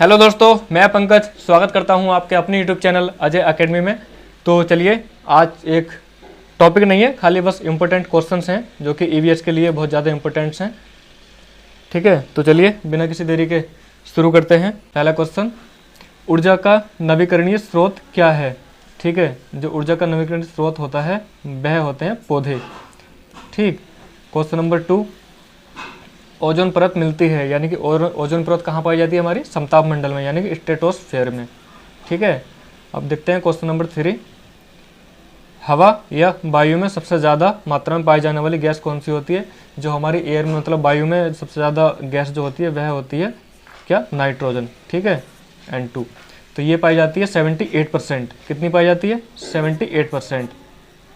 Hello दोस्तों, मैं पंकज स्वागत करता हूं आपके अपने यूट्यूब चैनल अजय एकेडमी में। तो चलिए, आज एक टॉपिक नहीं है, खाली बस इम्पोर्टेंट क्वेश्चंस हैं जो कि ईवीएस के लिए बहुत ज़्यादा इम्पोर्टेंट्स हैं। ठीक है, तो चलिए बिना किसी देरी के शुरू करते हैं। पहला क्वेश्चन, ऊर्जा का नवीकरणीय स्रोत क्या है? ठीक है, जो ऊर्जा का नवीकरणीय स्रोत होता है वह होते हैं पौधे। ठीक। क्वेश्चन नंबर 2, ओजोन परत मिलती है, यानी कि ओजोन परत कहाँ पाई जाती है? हमारी समताप मंडल में, यानी कि स्ट्रेटोस्फेयर में। ठीक है, अब देखते हैं क्वेश्चन नंबर 3, हवा या वायु में सबसे ज़्यादा मात्रा में पाई जाने वाली गैस कौन सी होती है? जो हमारी एयर में, मतलब वायु में सबसे ज़्यादा गैस जो होती है वह होती है क्या? नाइट्रोजन। ठीक है, N2। तो ये पाई जाती है 78%। कितनी पाई जाती है? 78%।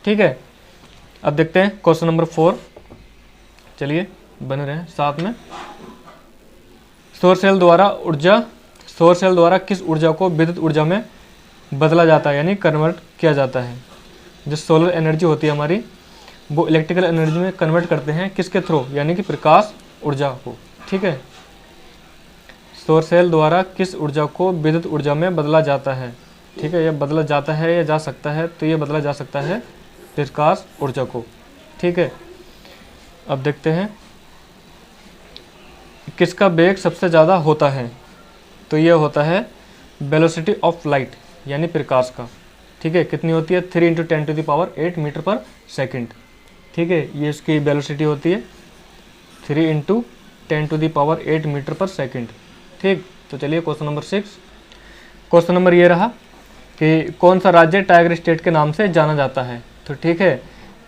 ठीक है, अब देखते हैं क्वेश्चन नंबर 4। चलिए बने रहें साथ में। सौर सेल द्वारा किस ऊर्जा को विद्युत ऊर्जा में बदला जाता है, यानी कन्वर्ट किया जाता है? जो सोलर एनर्जी होती है हमारी, वो इलेक्ट्रिकल एनर्जी में कन्वर्ट करते हैं किसके थ्रू? यानी कि प्रकाश ऊर्जा को। ठीक है, सौर सेल द्वारा किस ऊर्जा को विद्युत ऊर्जा में बदला जाता है? ठीक है, यह बदला जाता है या जा सकता है? तो ये बदला जा सकता है प्रकाश ऊर्जा को। ठीक है, अब देखते हैं किसका वेग सबसे ज़्यादा होता है? तो ये होता है वेलोसिटी ऑफ लाइट, यानी प्रकाश का। ठीक है, कितनी होती है? 3 × 10⁸ मीटर पर सेकंड। ठीक है, ये इसकी वेलोसिटी होती है 3 × 10⁸ मीटर पर सेकंड। ठीक, तो चलिए क्वेश्चन नंबर 6। क्वेश्चन नंबर ये रहा कि कौन सा राज्य टाइगर स्टेट के नाम से जाना जाता है? तो ठीक है,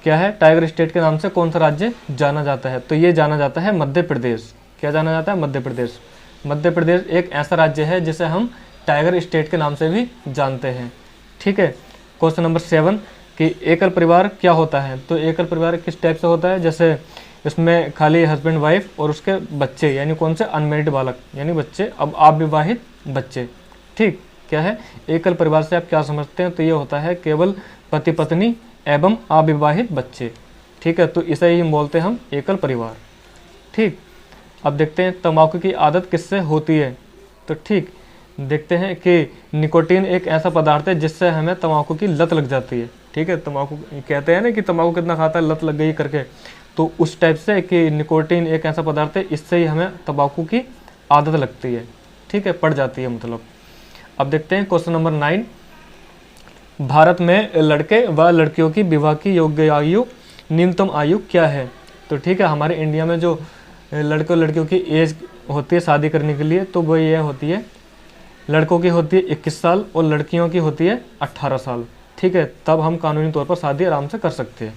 क्या है? टाइगर स्टेट के नाम से कौन सा राज्य जाना जाता है? तो ये जाना जाता है मध्य प्रदेश। क्या जाना जाता है? मध्य प्रदेश। मध्य प्रदेश एक ऐसा राज्य है जिसे हम टाइगर स्टेट के नाम से भी जानते हैं। ठीक है, क्वेश्चन नंबर 7 कि एकल परिवार क्या होता है? तो एकल परिवार किस टाइप से होता है? जैसे इसमें खाली हस्बैंड वाइफ और उसके बच्चे, यानी कौन से? अनमेरिड बालक, यानी बच्चे, अब अविवाहित बच्चे। ठीक, क्या है एकल परिवार से आप क्या समझते हैं? तो ये होता है केवल पति पत्नी एवं अविवाहित बच्चे। ठीक है, तो इसे ही बोलते हैं हम एकल परिवार। ठीक, अब देखते हैं तंबाकू की आदत किससे होती है? तो ठीक, देखते हैं कि निकोटीन एक ऐसा पदार्थ है जिससे हमें तंबाकू की लत लग जाती है। ठीक है, तंबाकू कहते हैं ना कि तंबाकू कितना खाता है, लत लग गई करके, तो उस टाइप से कि निकोटीन एक ऐसा पदार्थ है, इससे ही हमें तंबाकू की आदत लगती है। ठीक है, पड़ जाती है मतलब। अब देखते हैं क्वेश्चन नंबर 9, भारत में लड़के व लड़कियों की विवाह की योग्य आयु, न्यूनतम आयु क्या है? तो ठीक है, हमारे इंडिया में जो लड़के और लड़कियों की एज होती है शादी करने के लिए, तो वो ये होती है, लड़कों की होती है 21 साल और लड़कियों की होती है 18 साल। ठीक है, तब हम कानूनी तौर पर शादी आराम से कर सकते हैं।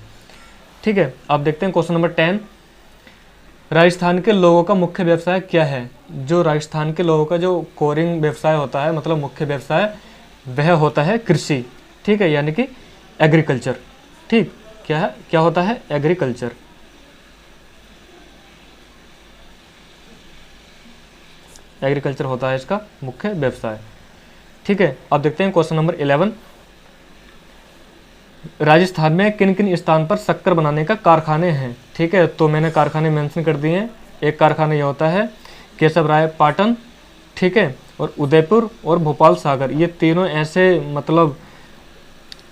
ठीक है, अब देखते हैं क्वेश्चन नंबर 10, राजस्थान के लोगों का मुख्य व्यवसाय क्या है? जो राजस्थान के लोगों का जो कोरिंग व्यवसाय होता है, मतलब मुख्य व्यवसाय, वह होता है कृषि। ठीक है, यानी कि एग्रीकल्चर। ठीक, क्या है? क्या होता है? एग्रीकल्चर। एग्रीकल्चर होता है इसका मुख्य व्यवसाय। ठीक है, अब देखते हैं क्वेश्चन नंबर 11, राजस्थान में किन किन स्थान पर शक्कर बनाने का कारखाने हैं? ठीक है, तो मैंने कारखाने मेंशन कर दिए हैं। एक कारखाना ये होता है केशव राय पाटन। ठीक है, और उदयपुर और भोपाल सागर, ये तीनों ऐसे मतलब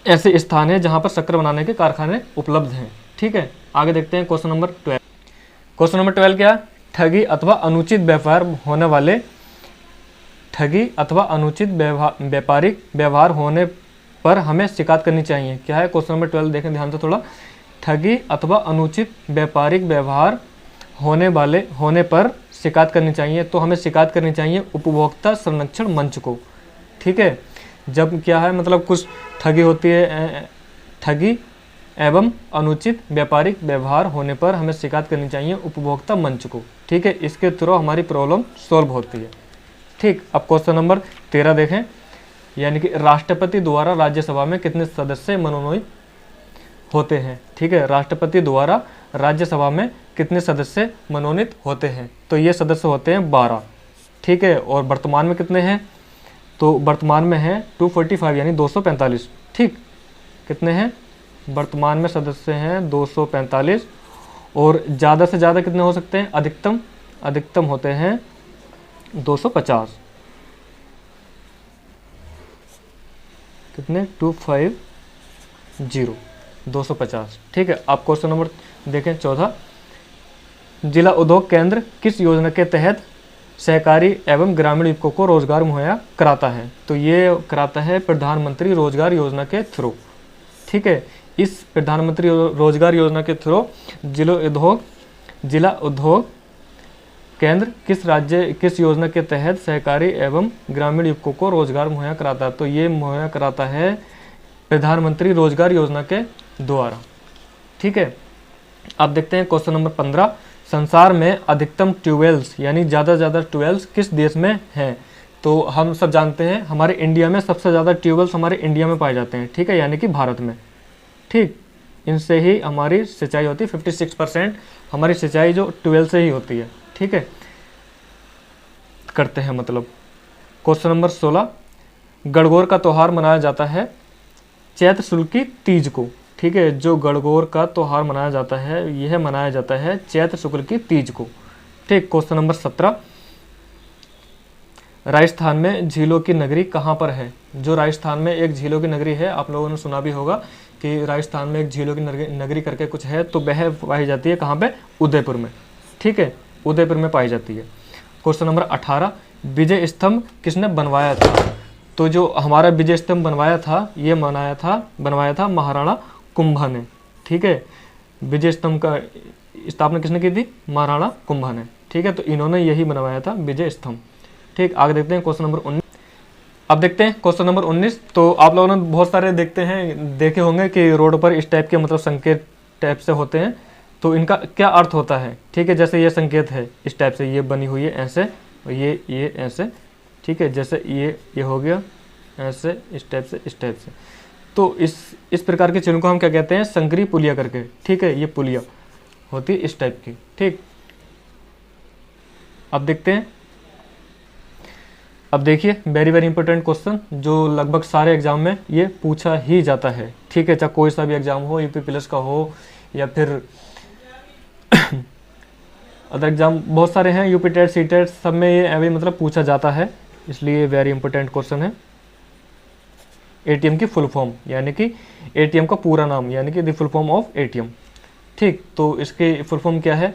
ऐसे स्थान हैं जहां पर शक्कर बनाने के कारखाने उपलब्ध हैं। ठीक है, आगे देखते हैं क्वेश्चन नंबर 12। क्वेश्चन नंबर 12 क्या? ठगी अथवा अनुचित व्यापारिक व्यवहार होने पर हमें शिकायत करनी चाहिए। क्या है? क्वेश्चन नंबर 12 देखें ध्यान से थोड़ा। ठगी अथवा अनुचित व्यापारिक व्यवहार होने पर शिकायत करनी चाहिए, तो हमें शिकायत करनी चाहिए उपभोक्ता संरक्षण मंच को। ठीक है, जब क्या है मतलब कुछ ठगी होती है, ठगी एवं अनुचित व्यापारिक व्यवहार होने पर हमें शिकायत करनी चाहिए उपभोक्ता मंच को। ठीक है, इसके थ्रू हमारी प्रॉब्लम सॉल्व होती है। ठीक, अब क्वेश्चन नंबर 13 देखें, यानी कि राष्ट्रपति द्वारा राज्यसभा में कितने सदस्य मनोनीत होते हैं? ठीक है, राष्ट्रपति द्वारा राज्यसभा में कितने सदस्य मनोनीत होते हैं? तो ये सदस्य होते हैं 12। ठीक है, और वर्तमान में कितने हैं? तो वर्तमान में है 245, यानी 245। ठीक, कितने हैं? वर्तमान में सदस्य हैं 245, और ज़्यादा से ज़्यादा कितने हो सकते हैं? अधिकतम होते हैं 250। कितने 250 250। ठीक है, आप क्वेश्चन नंबर देखें 14, जिला उद्योग केंद्र किस योजना के तहत सहकारी एवं ग्रामीण युवकों को रोजगार मुहैया कराता है? तो ये कराता है प्रधानमंत्री रोजगार योजना के थ्रू। ठीक है, इस प्रधानमंत्री रोजगार योजना के थ्रू जिला उद्योग केंद्र किस योजना के तहत सहकारी एवं ग्रामीण युवकों को रोजगार मुहैया कराता है? तो ये मुहैया कराता है प्रधानमंत्री रोजगार योजना के द्वारा। ठीक है, अब देखते हैं क्वेश्चन नंबर 15, संसार में अधिकतम ट्यूबवेल्स यानी ज़्यादा से ज़्यादा ट्यूबवेल्स किस देश में हैं? तो हम सब जानते हैं हमारे इंडिया में सबसे ज़्यादा ट्यूबवेल्स हमारे इंडिया में पाए जाते हैं। ठीक है, यानी कि भारत में। ठीक, इनसे ही हमारी सिंचाई होती है। 56% हमारी सिंचाई जो ट्यूबवेल से ही होती है। ठीक है, करते हैं मतलब। क्वेश्चन नंबर 16, गणगौर का त्यौहार मनाया जाता है चैत्र शुक्ल की तीज को। ठीक है, जो गणगौर का त्यौहार मनाया जाता है यह मनाया जाता है चैत्र शुक्ल की तीज को। ठीक, क्वेश्चन नंबर 17, राजस्थान में झीलों की नगरी कहाँ पर है? जो राजस्थान में एक झीलों की नगरी है, आप लोगों ने सुना भी होगा कि राजस्थान में एक झीलों की नगरी करके कुछ है, तो वह पाई जाती है कहाँ पे? उदयपुर में। ठीक है, उदयपुर में पाई जाती है। क्वेश्चन नंबर 18, विजय स्तंभ किसने बनवाया था? तो जो हमारा विजय स्तंभ बनवाया था ये बनवाया था महाराणा कुंभा ने। ठीक है, विजय स्तंभ का स्थापना किसने की थी? महाराणा कुंभा ने। ठीक है, तो इन्होंने यही बनवाया था विजय स्तंभ। ठीक, आगे देखते हैं क्वेश्चन नंबर 19। अब देखते हैं क्वेश्चन नंबर 19। तो आप लोगों ने बहुत सारे देखे होंगे कि रोड पर इस टाइप के मतलब संकेत टाइप से होते हैं, तो इनका क्या अर्थ होता है? ठीक है, जैसे ये संकेत है इस टाइप से, ये बनी हुई है ऐसे, और ये ऐसे। ठीक है, जैसे ये हो गया ऐसे, इस टाइप से। तो इस प्रकार के चिन्ह को हम क्या कहते हैं? संकरी पुलिया करके। ठीक है, ये पुलिया होती है इस टाइप की। ठीक, अब देखते हैं। अब देखिए, वेरी वेरी इंपॉर्टेंट क्वेश्चन जो लगभग सारे एग्जाम में ये पूछा ही जाता है। ठीक है, चाहे कोई सा भी एग्जाम हो, यूपी प्लस का हो या फिर अदर एग्जाम बहुत सारे हैं, यूपी टेट, सी टेट, सब में ये अभी मतलब पूछा जाता है, इसलिए वेरी इंपॉर्टेंट क्वेश्चन है। एटीएम की फुल फॉर्म यानी कि एटीएम का पूरा नाम यानी कि the full form of ATM. ठीक, तो इसकी फुल फॉर्म क्या है?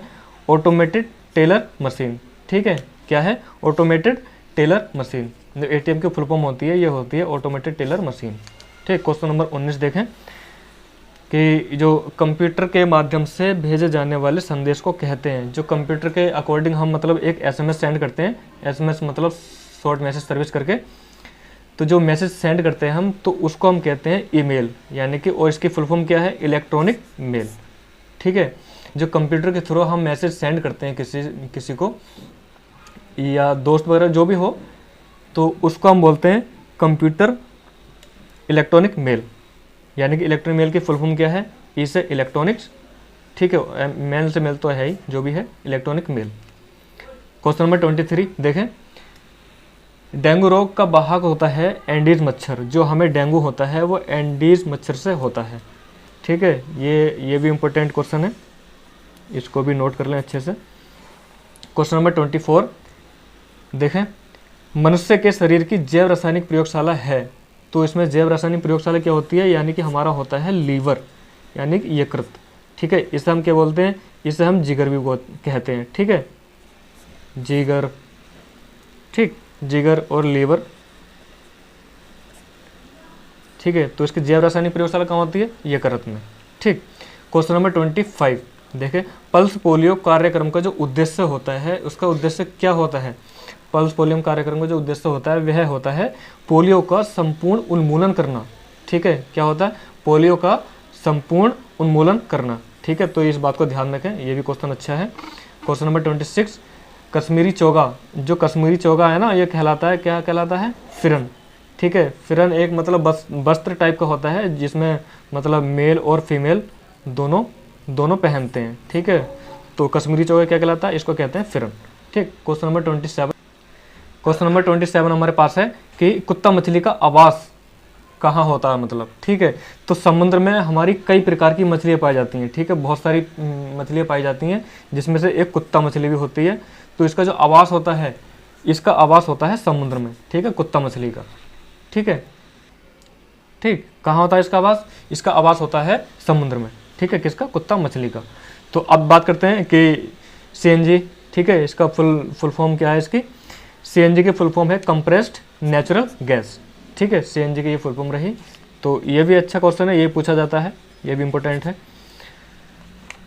Automated teller machine. ठीक है, क्या है? Automated teller machine. जो एटीएम की फुल फॉर्म होती है ये होती है ऑटोमेटेड टेलर मशीन। ठीक, क्वेश्चन नंबर 19 देखें कि जो कंप्यूटर के माध्यम से भेजे जाने वाले संदेश को कहते हैं। जो कंप्यूटर के अकॉर्डिंग हम मतलब एक एसएमएस सेंड करते हैं, एसएमएस मतलब शॉर्ट मैसेज सर्विस करके, तो जो मैसेज सेंड करते हैं हम, तो उसको हम कहते हैं ईमेल यानी कि, और इसकी फुल फॉर्म क्या है? Electronic mail. ठीक है, जो कंप्यूटर के थ्रू हम मैसेज सेंड करते हैं किसी को या दोस्त वगैरह जो भी हो, तो उसको हम बोलते हैं कंप्यूटर इलेक्ट्रॉनिक मेल यानी कि इलेक्ट्रॉनिक मेल की फुल फॉर्म क्या है? ई से इलेक्ट्रॉनिक्स। ठीक है, मेल से मेल तो है ही, जो भी है इलेक्ट्रॉनिक मेल। क्वेश्चन नंबर 23 देखें, डेंगू रोग का वाहक होता है एंडीज मच्छर। जो हमें डेंगू होता है वो एंडीज मच्छर से होता है। ठीक है, ये भी इम्पोर्टेंट क्वेश्चन है, इसको भी नोट कर लें अच्छे से। क्वेश्चन नंबर 24 देखें, मनुष्य के शरीर की जैव रासायनिक प्रयोगशाला है। तो इसमें जैव रासायनिक प्रयोगशाला क्या होती है? यानी कि हमारा होता है लीवर यानी कि यकृत। ठीक है, इसे हम क्या बोलते हैं? इसे हम जिगर भी कहते हैं। ठीक है, जिगर। ठीक, जिगर और लीवर। ठीक है, तो इसकी जैव रासायनिक प्रयोगशाला कहाँ होती है? यकृत में। ठीक, क्वेश्चन नंबर 25 देखें, पल्स पोलियो कार्यक्रम का जो उद्देश्य होता है उसका उद्देश्य क्या होता है? पल्स पोलियो कार्यक्रम का जो उद्देश्य होता है वह होता है पोलियो का संपूर्ण उन्मूलन करना। ठीक है, क्या होता है? पोलियो का संपूर्ण उन्मूलन करना। ठीक है, तो इस बात को ध्यान रखें, ये भी क्वेश्चन अच्छा है। क्वेश्चन नंबर 26, कश्मीरी चोगा। जो कश्मीरी चोगा है ना, ये कहलाता है, क्या कहलाता है? फिरन। ठीक है, फिरन एक मतलब वस्त्र टाइप का होता है जिसमें मतलब मेल और फीमेल दोनों पहनते हैं। ठीक है, तो कश्मीरी चोगा क्या कहलाता है? इसको कहते हैं फिरन। ठीक, क्वेश्चन नंबर 27 हमारे पास है कि कुत्ता मछली का आवास कहाँ होता है मतलब। ठीक है, तो समुद्र में हमारी कई प्रकार की मछलियाँ पाई जाती हैं। ठीक है, बहुत सारी मछलियाँ पाई जाती हैं जिसमें से एक कुत्ता मछली भी होती है। तो इसका जो आवास होता है, इसका आवास होता है समुद्र में। ठीक है, कुत्ता मछली का। ठीक है, ठीक, कहाँ होता है इसका आवास? इसका आवास होता है समुद्र में, ठीक है, किसका? कुत्ता मछली का। तो अब बात करते हैं कि CNG, ठीक है, इसका फुल फॉर्म क्या है इसकी? CNG की फुल फॉर्म है कंप्रेस्ड नेचुरल गैस, ठीक है, CNG की ये फुल फॉर्म रही। तो ये भी अच्छा क्वेश्चन है, ये पूछा जाता है, ये भी इंपॉर्टेंट है।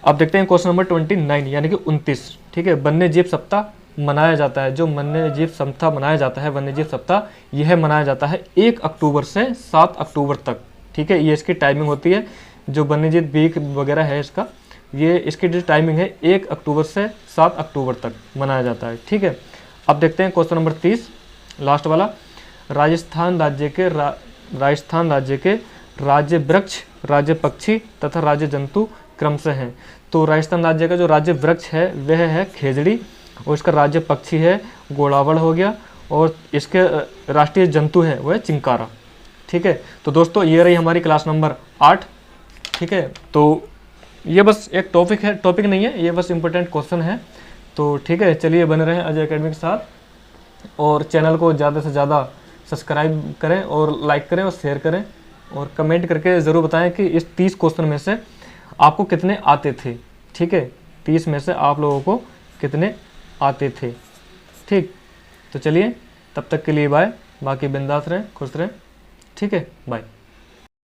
अब देखते हैं क्वेश्चन नंबर 29 यानी कि 29, ठीक है, वन्य जीव सप्ताह मनाया जाता है। जो वन्य जीव सप्ताह मनाया जाता है, वन्य जीव सप्ताह, यह मनाया जाता है 1 अक्टूबर से 7 अक्टूबर तक, ठीक है। ये इसकी टाइमिंग होती है, जो वन्य जीव वीक वगैरह है इसका, ये इसकी जो टाइमिंग है 1 अक्टूबर से 7 अक्टूबर तक मनाया जाता है, ठीक है। अब देखते हैं क्वेश्चन नंबर 30, लास्ट वाला। राजस्थान राज्य के राज्य वृक्ष, राज्य पक्षी तथा राज्य जंतु क्रमशः हैं। तो राजस्थान राज्य का जो राज्य वृक्ष है वह है खेजड़ी, और इसका राज्य पक्षी है गोड़ावड़ हो गया, और इसके राष्ट्रीय जंतु है वह है चिंकारा, ठीक है। तो दोस्तों ये रही हमारी क्लास नंबर 8, ठीक है। तो ये बस एक टॉपिक नहीं है, ये बस इंपॉर्टेंट क्वेश्चन है। तो ठीक है, चलिए बने रहें अजय एकेडमी के साथ, और चैनल को ज़्यादा से ज़्यादा सब्सक्राइब करें और लाइक करें और शेयर करें, और कमेंट करके ज़रूर बताएं कि इस 30 क्वेश्चन में से आपको कितने आते थे, ठीक है, 30 में से आप लोगों को कितने आते थे, ठीक। तो चलिए तब तक के लिए बाय, बाकी बिंदास रहें, खुश रहें, ठीक है, बाय।